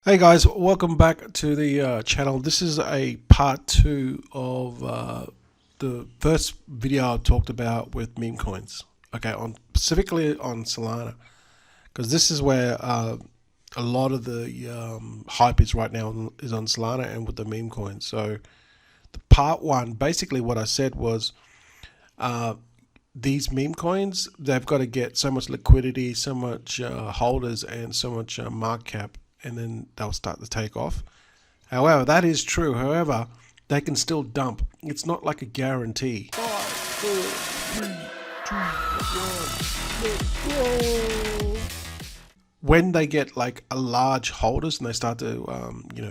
Hey guys, welcome back to the channel. This is a part two of the first video I talked about with meme coins. Okay, on specifically on Solana, because this is where a lot of the hype is right now is on Solana and with the meme coins. So the part one, basically what I said was these meme coins, they've got to get so much liquidity, so much holders, and so much market cap, and then they'll start to take off. However, that is true. However, they can still dump. It's not like a guarantee. 5, 4, 3, 2, 1, let's go. When they get like a large holders and they start to,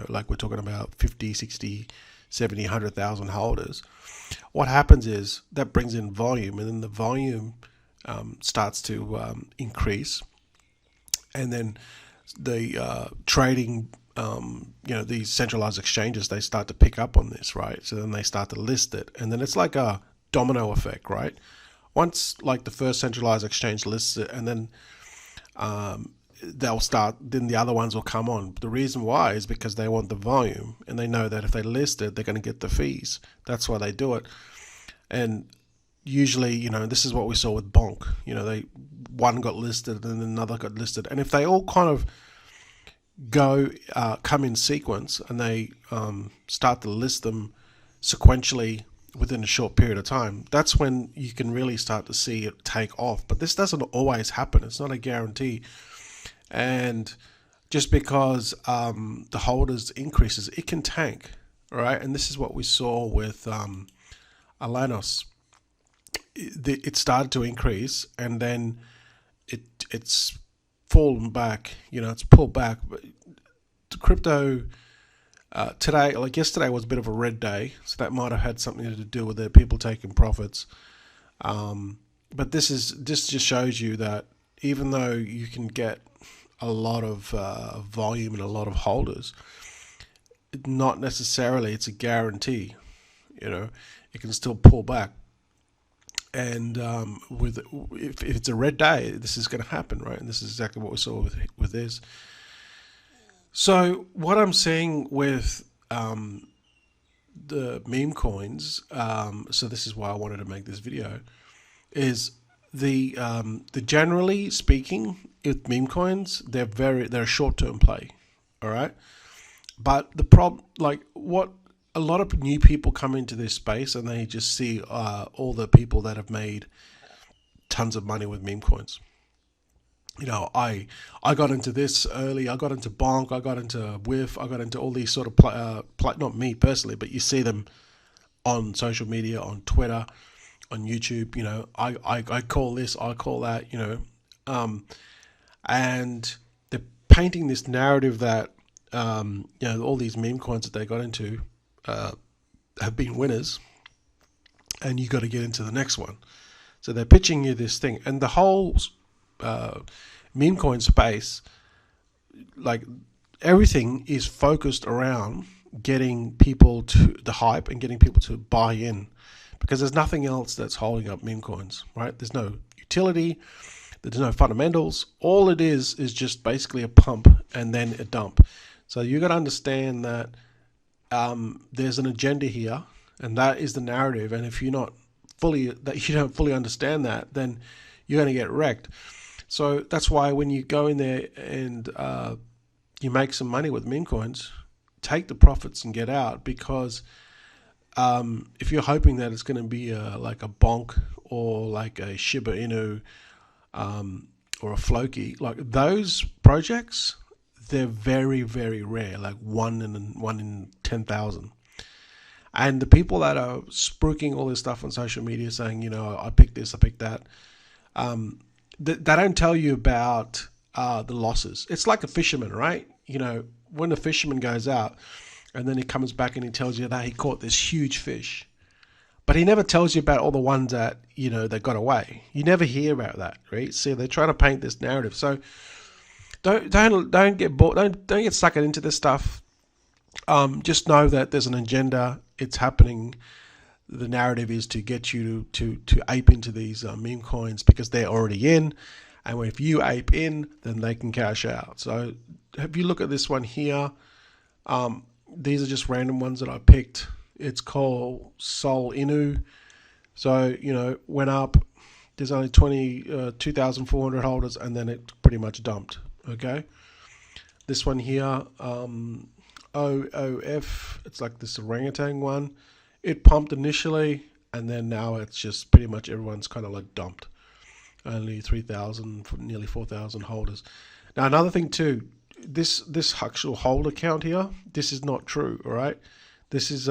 like we're talking about 50, 60, 70, 100,000 holders, what happens is that brings in volume, and then the volume starts to increase, and then the trading, these centralized exchanges, they start to pick up on this, right? So then they start to list it, and then it's like a domino effect, right? Once like the first centralized exchange lists it, and then they'll start, then the other ones will come on. The reason why is because they want the volume, and they know that if they list it, they're going to get the fees. That's why they do it. And usually, this is what we saw with Bonk. One got listed and then another got listed, and if they all kind of come in sequence and they start to list them sequentially within a short period of time, that's when you can really start to see it take off. But this doesn't always happen. It's not a guarantee. And just because the holders increases, it can tank, right? And this is what we saw with Alanos. It started to increase, and then it's fallen back. It's pulled back. But the crypto today, like yesterday, was a bit of a red day, so that might have had something to do with it. People taking profits. But this just shows you that even though you can get a lot of volume and a lot of holders, not necessarily it's a guarantee. It can still pull back. And if it's a red day, this is going to happen, right? And this is exactly what we saw with this. So what I'm seeing with the meme coins, so this is why I wanted to make this video, is the generally speaking with meme coins, they're a short-term play, all right. But the problem, like what a lot of new people come into this space and they just see all the people that have made tons of money with meme coins. I got into this early. I got into Bonk. I got into Whiff. I got into all these sort of not me personally, but you see them on social media, on Twitter, on YouTube. I call this, I call that. And they're painting this narrative that all these meme coins that they got into have been winners, and you got to get into the next one. So they're pitching you this thing, and the whole meme coin space, like everything is focused around getting people to the hype and getting people to buy in, because there's nothing else that's holding up meme coins, right? There's no utility, there's no fundamentals. All it is just basically a pump and then a dump. So you got to understand that there's an agenda here, and that is the narrative. And if you don't fully understand that, then you're going to get wrecked. So that's why when you go in there and you make some money with meme coins, take the profits and get out, because if you're hoping that it's going to be like a Bonk or like a Shiba Inu or a Floki, like those projects, they're very, very rare, like one in 10,000. And the people that are spruiking all this stuff on social media saying, I picked this, I picked that, they don't tell you about the losses. It's like a fisherman, right? When a fisherman goes out and then he comes back and he tells you that he caught this huge fish, but he never tells you about all the ones that, that got away. You never hear about that, right? See, they're trying to paint this narrative. So don't get bored. Don't get sucked into this stuff. Just know that there's an agenda. It's happening. The narrative is to get you to ape into these meme coins because they're already in, and if you ape in, then they can cash out. So if you look at this one here, these are just random ones that I picked. It's called Sol Inu. So, went up. There's only 2,400 holders, and then it pretty much dumped. Okay. This one here, OOF, it's like this orangutan one. It pumped initially, and then now it's just pretty much everyone's kind of like dumped. Only 3,000, nearly 4,000 holders. Now, another thing too, this actual holder count here, this is not true, all right? This is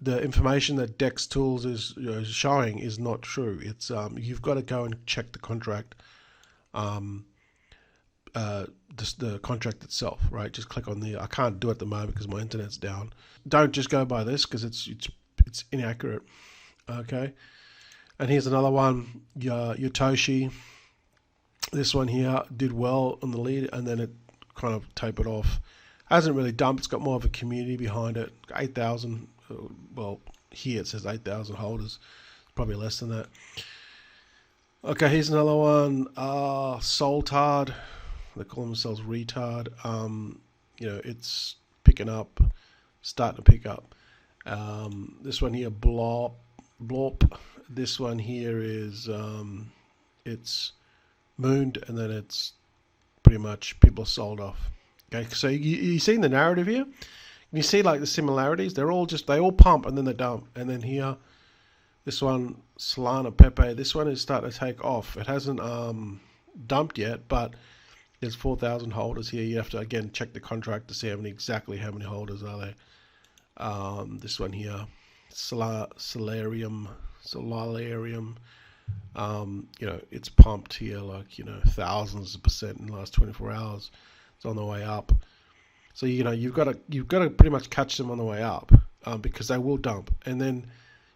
the information that Dex Tools is showing is not true. It's you've got to go and check the contract, the contract itself, right? Just click on the. I can't do it at the moment because my internet's down. Don't just go by this because it's inaccurate. Okay, and here's another one, Yotoshi. This one here did well on the lead, and then it kind of tapered off. Hasn't really dumped. It's got more of a community behind it. 8,000. Well, here it says 8,000 holders. Probably less than that. Okay, here's another one. Soltard. They call themselves retard. It's picking up, starting to pick up. This one here, blop. This one here is it's mooned, and then it's pretty much people sold off. Okay, so you seeing the narrative here? You see like the similarities. They all pump and then they dump. And then here, this one, Solana Pepe. This one is starting to take off. It hasn't dumped yet, but there's 4,000 holders here. You have to again check the contract to see exactly how many holders are there. This one here, Solarium. It's pumped here like thousands of percent in the last 24 hours. It's on the way up. So you've got to pretty much catch them on the way up because they will dump. And then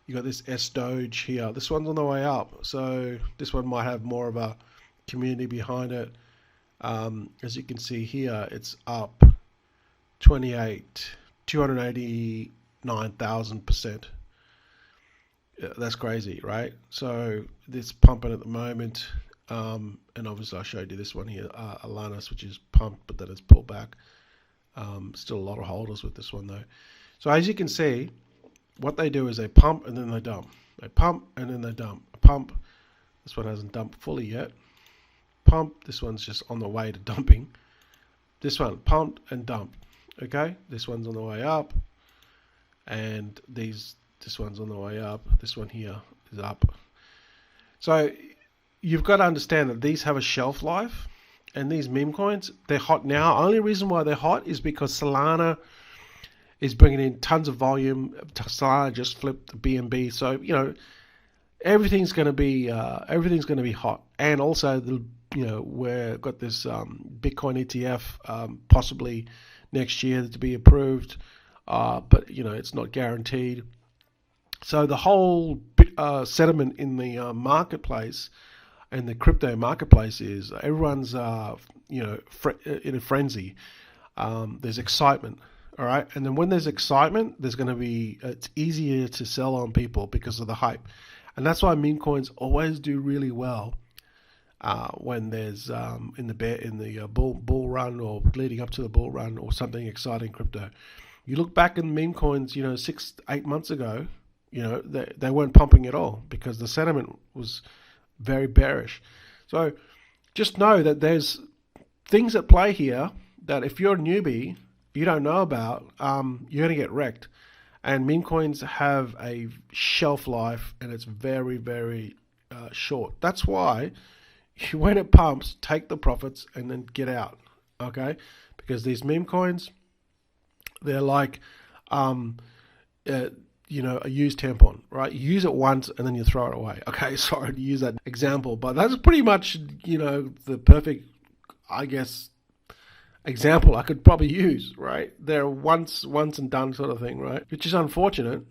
you got this S Doge here. This one's on the way up, so this one might have more of a community behind it. As you can see here, it's up 289,000%. That's crazy, right? So this pumping at the moment, and obviously I showed you this one here, Alanis, which is pumped, but then it's pulled back. Still a lot of holders with this one though. So as you can see, what they do is they pump and then they dump. They pump and then they dump. Pump. This one hasn't dumped fully yet. Pump. This one's just on the way to dumping. This one pumped and dumped. Okay. This one's on the way up, and this one's on the way up. This one here is up. So you've got to understand that these have a shelf life. And these meme coins, they're hot now. Only reason why they're hot is because Solana is bringing in tons of volume. Solana just flipped the BNB, so everything's going to be hot. And also, we've got this Bitcoin ETF possibly next year to be approved, but it's not guaranteed. So the whole sentiment in the marketplace. And the crypto marketplace is everyone's, in a frenzy. There's excitement, all right? And then when there's excitement, it's easier to sell on people because of the hype. And that's why meme coins always do really well when there's in the bull run or leading up to the bull run or something exciting crypto. You look back in meme coins, 6-8 months ago, they weren't pumping at all because the sentiment was very bearish. So just know that there's things at play here that if you're a newbie, you don't know about, you're going to get wrecked. And meme coins have a shelf life, and it's very, very short. That's why when it pumps, take the profits and then get out, okay? Because these meme coins, they're like a used tampon, right? You use it once and then you throw it away. Okay, sorry to use that example, but that's pretty much, the perfect, I guess, example I could probably use, right? They're once and done sort of thing, right? Which is unfortunate,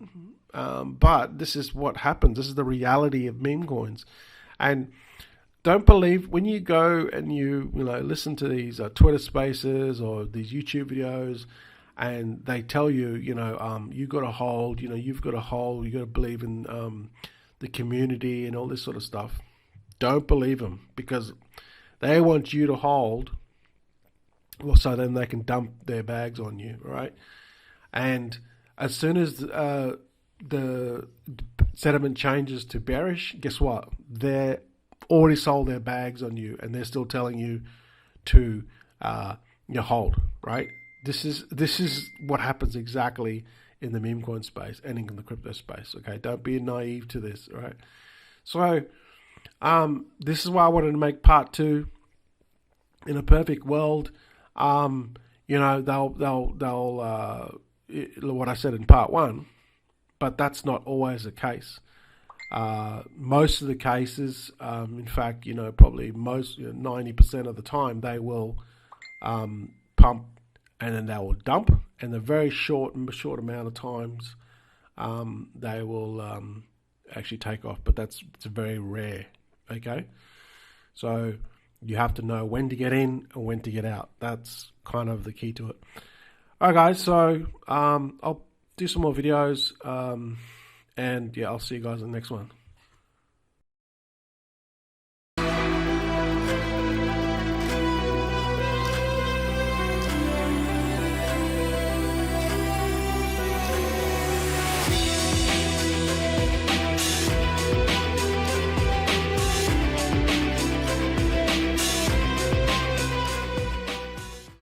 but this is what happens. This is the reality of meme coins. And don't believe when you go and you listen to these Twitter spaces or these YouTube videos, and they tell you, you got to hold, you've got to hold, you got to believe in the community and all this sort of stuff. Don't believe them because they want you to hold Well, so then they can dump their bags on you, right? And as soon as the sentiment changes to bearish, guess what? They're already sold their bags on you, and they're still telling you to hold, right? This is what happens exactly in the meme coin space and in the crypto space. Okay, don't be naive to this, right? So this is why I wanted to make part 2. In a perfect world, they'll what I said in part 1, but that's not always the case. Most of the cases, in fact, probably most 90% of the time, they will pump and then they will dump, and the very short amount of times they will actually take off, but it's very rare. Okay, so you have to know when to get in and when to get out. That's kind of the key to it. All right, guys. So I'll do some more videos, and yeah, I'll see you guys in the next one.